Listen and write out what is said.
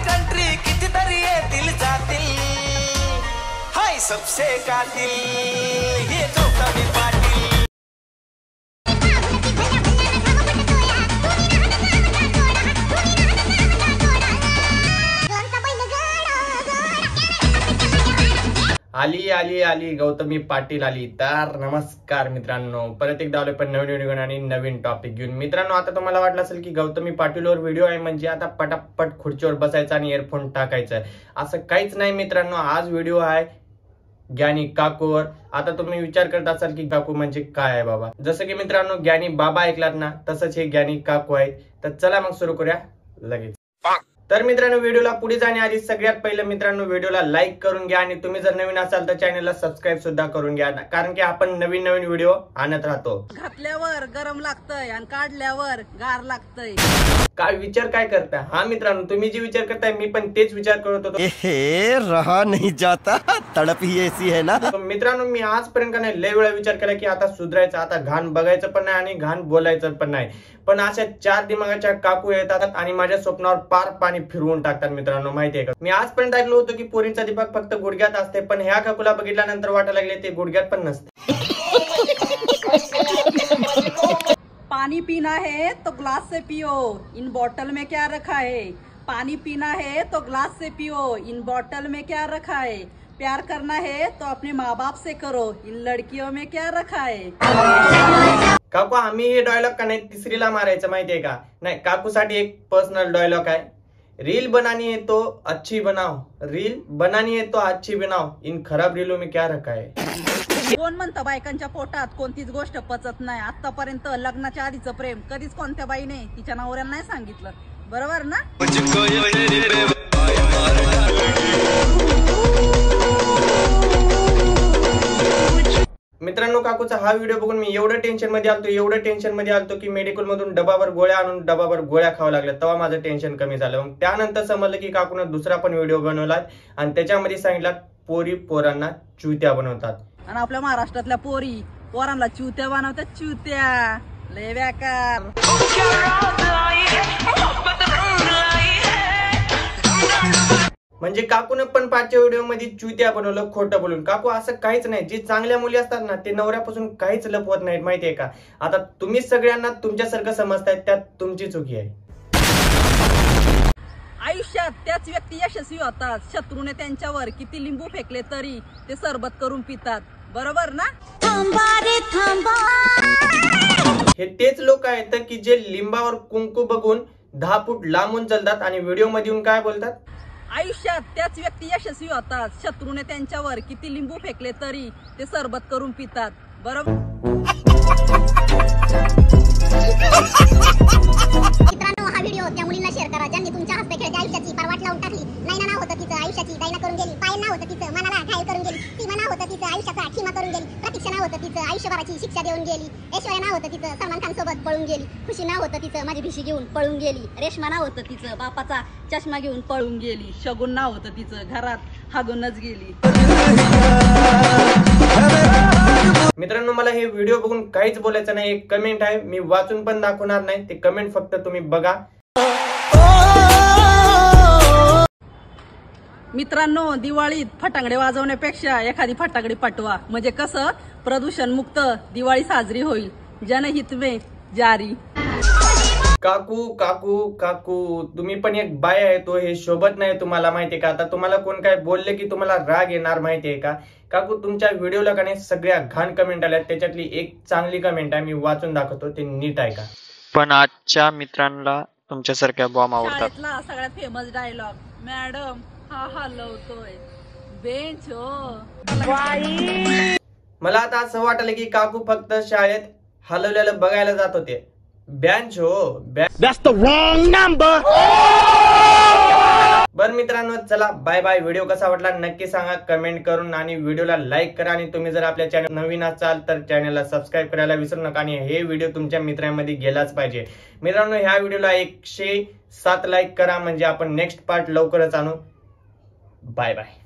Country कितीतरी येतील जातील, हाय सबसे कातिल हे गौतमी पाटील. आली आली आली गौतमी पाटील आली. तर नमस्कार मित्रांनो, परत एकदा आलोय पण नवीन व्हिडिओ आणि नवीन टॉपिक घेऊन. मित्रांनो, आता तुम्हाला वाटलं असेल की गौतमी पाटीलवर व्हिडिओ आहे म्हणजे आता पटापट खुर्चीवर बसायचा आणि इयरफोन टाकायचा. असं काहीच नाही मित्रांनो, आज व्हिडिओ आहे ज्ञानी काकूवर. आता तुम्ही विचार करत असाल की काकू म्हणजे काय आहे बाबा. जसं की मित्रांनो ज्ञानी बाबा ऐकलात ना, तसंच हे ज्ञानी काकू आहेत. तर चला मग सुरू करूया लगेच. तर मित्रांनो, व्हिडिओला पुढे जाण्याआधी सगळ्यात पहिलं मित्रांनो व्हिडिओला लाईक करून घ्या आणि तुम्ही जर नवीन असाल तर चॅनलला सबस्क्राईब सुद्धा करून घ्या, कारण की आपण नवीन नवीन व्हिडिओ आणत राहतो. घातल्यावर गरम लागतंय आणि काढल्यावर गार लागतंय. काय विचार काय करताय? हा मित्रांनो, तुम्ही जे विचार करताय मी पण तेच विचार करत होतो. रहा नहीं जाता, तड़प ही ऐसी है ना. मित्रांनो, मी आजपर्यंत का नाही लय वेळा विचार केला की आता सुधारायचं, आता घाण बघायचं पण नाही आणि घाण बोलायचं पण नाही. पण अशा चार दिमागाच्या काकू येतात आणि माझ्या स्वप्नावर पार पाणी फिरवून टाकतात. मित्रांनो, माहितीये का, मी आजपर्यंत ऐकलं होतं की पोरींचा दिमाग फक्त गुडघ्यात असते, पण ह्या काकूला बघितल्यानंतर वाटायला लागले ते गुडघ्यात पण नसते. पानी पीना है तो ग्लास से पियो, इन बॉटल में क्या रखा है. पानी पीना है तो ग्लास से पियो, इन बॉटल में क्या रखा है. प्यार करना है तो अपने माँ बाप से करो, इन लड़कियों में क्या रखा है. काकू, आम्ही हे डायलॉग का नाही तिसरीला मारायचं माहितीये का. नाही, काकूसाठी एक पर्सनल डायलॉग आहे. रील बनानी है तो अच्छी बनाओ, रील बनानी है तो अच्छी बनाओ, इन खराब रीलों में क्या रखा है. कोण म्हणतं बायकांच्या पोटात कोणतीच गोष्ट पचत नाही. आतापर्यंत लग्नाच्या आधीचं प्रेम कधीच कोणत्या बाईने तिच्या नवऱ्याला नाही सांगितलं, बरोबर ना. मित्रांनो, काकूचा हा व्हिडिओ बघून मी एवढं टेन्शन मध्ये आलतो की मेडिकल मधून डबावर गोळ्या आणून डबावर गोळ्या खावा लागल्या, तेव्हा माझं टेन्शन कमी झालं. मग त्यानंतर समजलं की काकूनं दुसरा पण व्हिडिओ बनवला आणि त्याच्यामध्ये सांगितलं पोरी पोरांना चुत्या बनवतात. आणि आपल्या महाराष्ट्रातल्या पोरी पोरांना चुत्या बनवतात. चुत्या लय बेकार. म्हणजे काकून पण पाचच्या व्हिडिओ मध्ये चुत्या बनवलं खोटं बोलून. काकू, असं काहीच नाही. जे चांगल्या मुली असतात ना ते नवऱ्यापासून काहीच लपवत नाहीत, माहितीये का. आता तुम्ही सगळ्यांना तुमच्यासारखं समजताय, त्यात तुमची चुकी आहे. आयुष्यात त्याच व्यक्ती यशस्वी होतात शत्रूने त्यांच्यावर किती लिंबू फेकले तरी ते सरबत करून पितात, बरोबर ना. हे तेच लोक आहेत की जे लिंबावर कुंकू बघून 10 फूट लांबून चालतात आणि व्हिडिओ मध्ये येऊन काय बोलतात. आयुष्यात त्याच व्यक्ती यशस्वी होतात शत्रूने त्यांच्यावर किती लिंबू फेकले तरी ते सरबत करून पितात, बरोबर. मित्रांनो, हा व्हिडिओ त्या मुलींना शेअर करा ज्यांनी तुमच्या हस्ते खेळत्या आयुष्याची पारवाट लावून टाकली. नैना नाव होतं तिचं, आयुष्याची दैना करून गेली. पायल नाव होतं तिचं, मनाला घायल करून गेली. सीमा नाव होतं तिचं, आयुष्याचा खिमा करून गेली. प्रतीक्षा नाव होतं तिचं, आयुष्यभराची शिक्षा देऊन गेली. ऐश्वर्या नाव होतं तिचं, सलमान खान सोबत पळून गेली. खुशी नाव होतं तिचं, माझी भिशी घेऊन पळून गेली. रेश्मा नाव होतं तिचं, बापाचा चष्मा घेऊन पळून गेली. शगुन नाव होतं तिचं, घरात हागूनच गेली. मित्रांनो, मला हे व्हिडिओ बघून काहीच बोलायचं नाही. एक कमेंट आहे, मी वाचून पण दाखवणार नाही. ते कमेंट फक्त तुम्ही बघा. मित्रांनो, दिवाळीत फटाकडे वाजवण्यापेक्षा एखादी फटाकडी पाठवा, म्हणजे कसं प्रदूषण मुक्त दिवाळी साजरी होईल. जनहित में जारी. काकू काकू काकू, तुम्ही पण एक बाय आहे, तो हे शोभत नाही तुम्हाला, माहितीये का. आता तुम्हाला कोण काय बोलले की तुम्हाला राग येणार, माहितीये का. काकू, तुमच्या व्हिडिओला का नाही सगळ्या घाण कमेंट आल्या, त्याच्यातली एक चांगली कमेंट आहे, मी वाचून दाखवतो, ते नीट आहे का. पण आजच्या मित्रांना तुमच्यासारख्या बॉम्ब आवडतात. शाळेतला सगळ्यात फेमस डायलॉग, मॅडम हा हलवतोय बेंच हो. मला आता असं वाटलं की काकू फक्त शाळेत हलवलेलं बघायला जात होते. बेंच हो, That's the wrong number. बरं मित्रांनो, चला बाय बाय. व्हिडिओ कसा वाटला नक्की सांगा कमेंट करून आणि व्हिडिओला लाईक करा. आणि तुम्ही जर आपल्या चॅनल नवीन असाल तर चॅनलला सबस्क्राईब करायला विसरू नका. आणि हे व्हिडिओ तुमच्या मित्रांमध्ये गेलाच पाहिजे. मित्रांनो, ह्या व्हिडिओला 107 लाईक करा, म्हणजे आपण नेक्स्ट पार्ट लवकरच आणू. Bye bye.